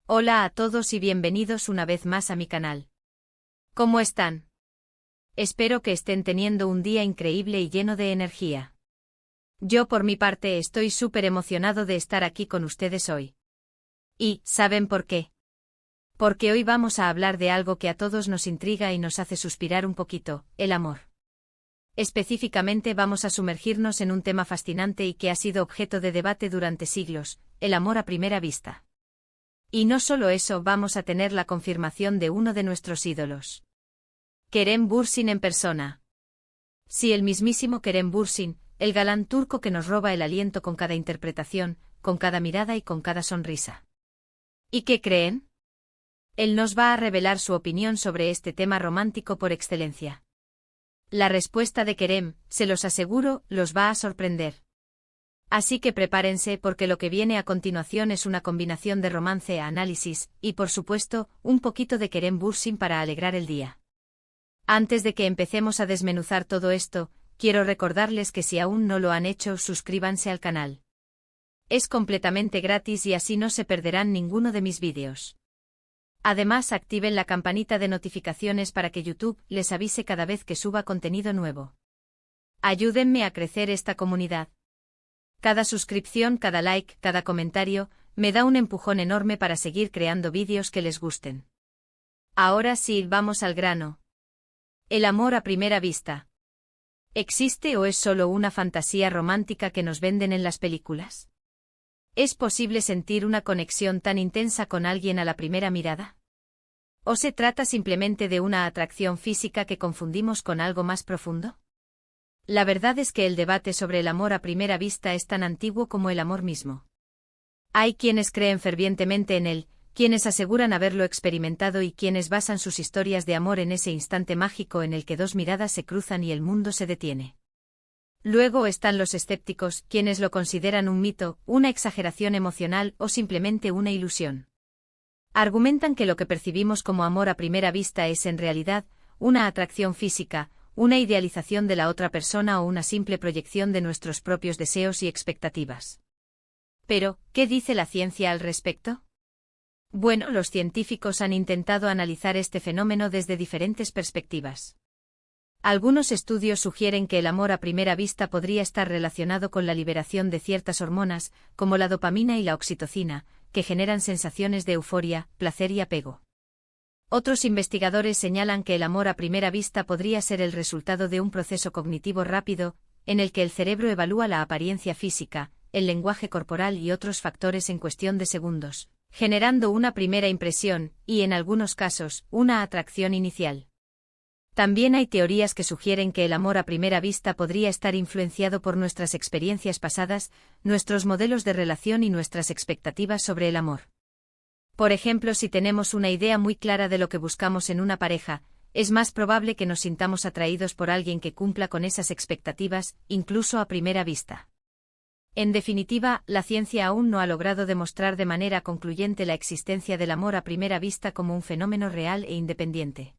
Hola a todos y bienvenidos una vez más a mi canal. ¿Cómo están? Espero que estén teniendo un día increíble y lleno de energía. Yo por mi parte estoy súper emocionado de estar aquí con ustedes hoy. ¿Y saben por qué? Porque hoy vamos a hablar de algo que a todos nos intriga y nos hace suspirar un poquito, el amor. Específicamente vamos a sumergirnos en un tema fascinante y que ha sido objeto de debate durante siglos, el amor a primera vista. Y no solo eso, vamos a tener la confirmación de uno de nuestros ídolos. Kerem Bürsin en persona. Sí, el mismísimo Kerem Bürsin, el galán turco que nos roba el aliento con cada interpretación, con cada mirada y con cada sonrisa. ¿Y qué creen? Él nos va a revelar su opinión sobre este tema romántico por excelencia. La respuesta de Kerem, se los aseguro, los va a sorprender. Así que prepárense porque lo que viene a continuación es una combinación de romance a análisis, y por supuesto, un poquito de Kerem Bürsin para alegrar el día. Antes de que empecemos a desmenuzar todo esto, quiero recordarles que si aún no lo han hecho, suscríbanse al canal. Es completamente gratis y así no se perderán ninguno de mis vídeos. Además, activen la campanita de notificaciones para que YouTube les avise cada vez que suba contenido nuevo. Ayúdenme a crecer esta comunidad. Cada suscripción, cada like, cada comentario, me da un empujón enorme para seguir creando vídeos que les gusten. Ahora sí, vamos al grano. ¿El amor a primera vista existe o es solo una fantasía romántica que nos venden en las películas? ¿Es posible sentir una conexión tan intensa con alguien a la primera mirada? ¿O se trata simplemente de una atracción física que confundimos con algo más profundo? La verdad es que el debate sobre el amor a primera vista es tan antiguo como el amor mismo. Hay quienes creen fervientemente en él, quienes aseguran haberlo experimentado y quienes basan sus historias de amor en ese instante mágico en el que dos miradas se cruzan y el mundo se detiene. Luego están los escépticos, quienes lo consideran un mito, una exageración emocional o simplemente una ilusión. Argumentan que lo que percibimos como amor a primera vista es en realidad una atracción física, una idealización de la otra persona o una simple proyección de nuestros propios deseos y expectativas. Pero, ¿qué dice la ciencia al respecto? Bueno, los científicos han intentado analizar este fenómeno desde diferentes perspectivas. Algunos estudios sugieren que el amor a primera vista podría estar relacionado con la liberación de ciertas hormonas, como la dopamina y la oxitocina, que generan sensaciones de euforia, placer y apego. Otros investigadores señalan que el amor a primera vista podría ser el resultado de un proceso cognitivo rápido, en el que el cerebro evalúa la apariencia física, el lenguaje corporal y otros factores en cuestión de segundos, generando una primera impresión, y en algunos casos, una atracción inicial. También hay teorías que sugieren que el amor a primera vista podría estar influenciado por nuestras experiencias pasadas, nuestros modelos de relación y nuestras expectativas sobre el amor. Por ejemplo, si tenemos una idea muy clara de lo que buscamos en una pareja, es más probable que nos sintamos atraídos por alguien que cumpla con esas expectativas, incluso a primera vista. En definitiva, la ciencia aún no ha logrado demostrar de manera concluyente la existencia del amor a primera vista como un fenómeno real e independiente.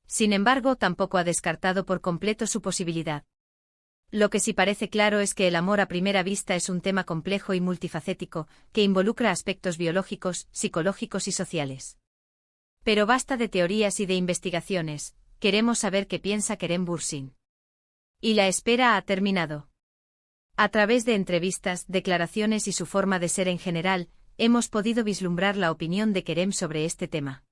Sin embargo, tampoco ha descartado por completo su posibilidad. Lo que sí parece claro es que el amor a primera vista es un tema complejo y multifacético, que involucra aspectos biológicos, psicológicos y sociales. Pero basta de teorías y de investigaciones, queremos saber qué piensa Kerem Bürsin. Y la espera ha terminado. A través de entrevistas, declaraciones y su forma de ser en general, hemos podido vislumbrar la opinión de Kerem sobre este tema.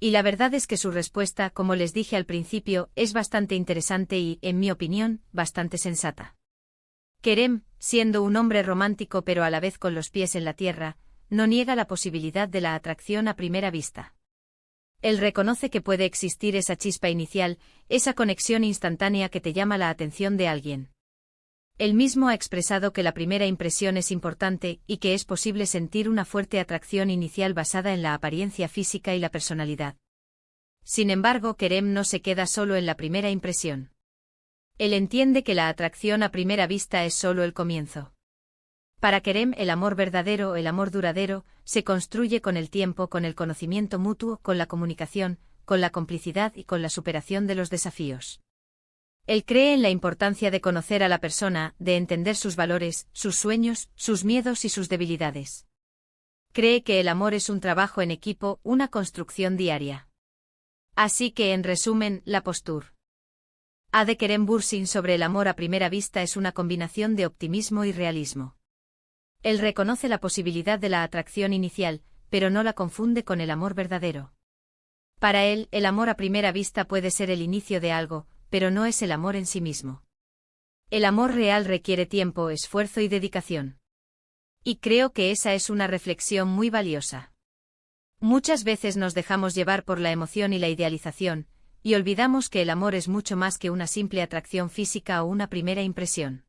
Y la verdad es que su respuesta, como les dije al principio, es bastante interesante y, en mi opinión, bastante sensata. Kerem, siendo un hombre romántico pero a la vez con los pies en la tierra, no niega la posibilidad de la atracción a primera vista. Él reconoce que puede existir esa chispa inicial, esa conexión instantánea que te llama la atención de alguien. Él mismo ha expresado que la primera impresión es importante y que es posible sentir una fuerte atracción inicial basada en la apariencia física y la personalidad. Sin embargo, Kerem no se queda solo en la primera impresión. Él entiende que la atracción a primera vista es solo el comienzo. Para Kerem, el amor verdadero, el amor duradero, se construye con el tiempo, con el conocimiento mutuo, con la comunicación, con la complicidad y con la superación de los desafíos. Él cree en la importancia de conocer a la persona, de entender sus valores, sus sueños, sus miedos y sus debilidades. Cree que el amor es un trabajo en equipo, una construcción diaria. Así que, en resumen, la postura de Kerem Bürsin sobre el amor a primera vista es una combinación de optimismo y realismo. Él reconoce la posibilidad de la atracción inicial, pero no la confunde con el amor verdadero. Para él, el amor a primera vista puede ser el inicio de algo, pero no es el amor en sí mismo. El amor real requiere tiempo, esfuerzo y dedicación. Y creo que esa es una reflexión muy valiosa. Muchas veces nos dejamos llevar por la emoción y la idealización, y olvidamos que el amor es mucho más que una simple atracción física o una primera impresión.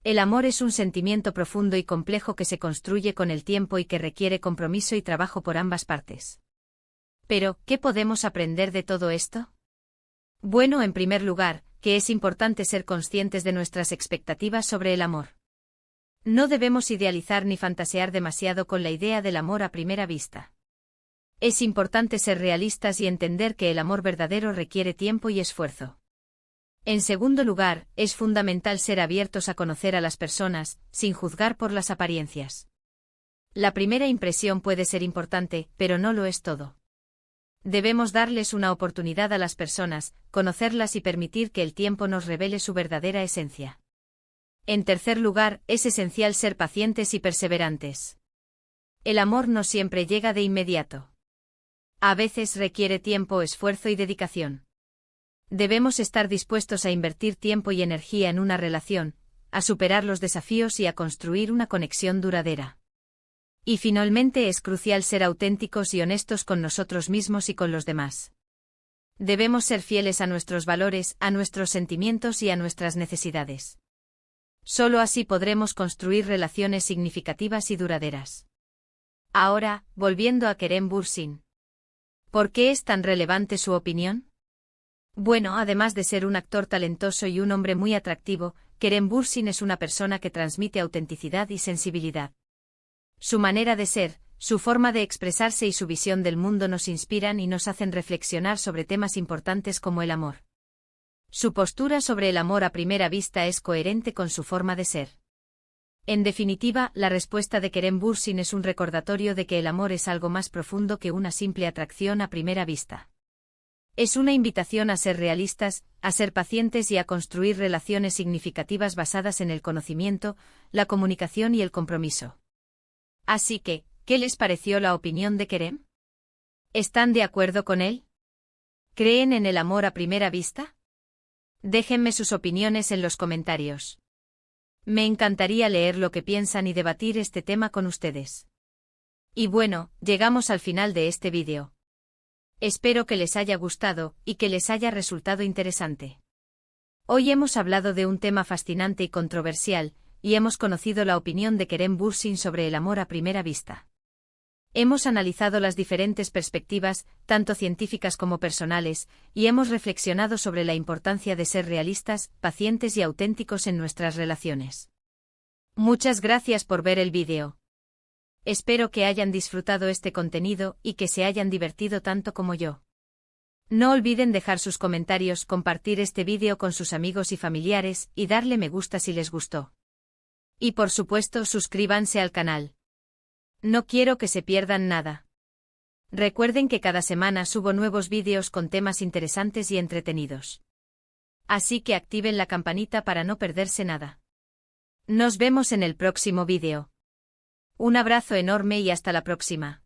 El amor es un sentimiento profundo y complejo que se construye con el tiempo y que requiere compromiso y trabajo por ambas partes. Pero, ¿qué podemos aprender de todo esto? Bueno, en primer lugar, que es importante ser conscientes de nuestras expectativas sobre el amor. No debemos idealizar ni fantasear demasiado con la idea del amor a primera vista. Es importante ser realistas y entender que el amor verdadero requiere tiempo y esfuerzo. En segundo lugar, es fundamental ser abiertos a conocer a las personas, sin juzgar por las apariencias. La primera impresión puede ser importante, pero no lo es todo. Debemos darles una oportunidad a las personas, conocerlas y permitir que el tiempo nos revele su verdadera esencia. En tercer lugar, es esencial ser pacientes y perseverantes. El amor no siempre llega de inmediato. A veces requiere tiempo, esfuerzo y dedicación. Debemos estar dispuestos a invertir tiempo y energía en una relación, a superar los desafíos y a construir una conexión duradera. Y finalmente es crucial ser auténticos y honestos con nosotros mismos y con los demás. Debemos ser fieles a nuestros valores, a nuestros sentimientos y a nuestras necesidades. Solo así podremos construir relaciones significativas y duraderas. Ahora, volviendo a Kerem Bürsin. ¿Por qué es tan relevante su opinión? Bueno, además de ser un actor talentoso y un hombre muy atractivo, Kerem Bürsin es una persona que transmite autenticidad y sensibilidad. Su manera de ser, su forma de expresarse y su visión del mundo nos inspiran y nos hacen reflexionar sobre temas importantes como el amor. Su postura sobre el amor a primera vista es coherente con su forma de ser. En definitiva, la respuesta de Kerem Bürsin es un recordatorio de que el amor es algo más profundo que una simple atracción a primera vista. Es una invitación a ser realistas, a ser pacientes y a construir relaciones significativas basadas en el conocimiento, la comunicación y el compromiso. Así que, ¿qué les pareció la opinión de Kerem? ¿Están de acuerdo con él? ¿Creen en el amor a primera vista? Déjenme sus opiniones en los comentarios. Me encantaría leer lo que piensan y debatir este tema con ustedes. Y bueno, llegamos al final de este vídeo. Espero que les haya gustado y que les haya resultado interesante. Hoy hemos hablado de un tema fascinante y controversial, y hemos conocido la opinión de Kerem Bürsin sobre el amor a primera vista. Hemos analizado las diferentes perspectivas, tanto científicas como personales, y hemos reflexionado sobre la importancia de ser realistas, pacientes y auténticos en nuestras relaciones. Muchas gracias por ver el vídeo. Espero que hayan disfrutado este contenido y que se hayan divertido tanto como yo. No olviden dejar sus comentarios, compartir este vídeo con sus amigos y familiares y darle me gusta si les gustó. Y por supuesto suscríbanse al canal. No quiero que se pierdan nada. Recuerden que cada semana subo nuevos vídeos con temas interesantes y entretenidos. Así que activen la campanita para no perderse nada. Nos vemos en el próximo vídeo. Un abrazo enorme y hasta la próxima.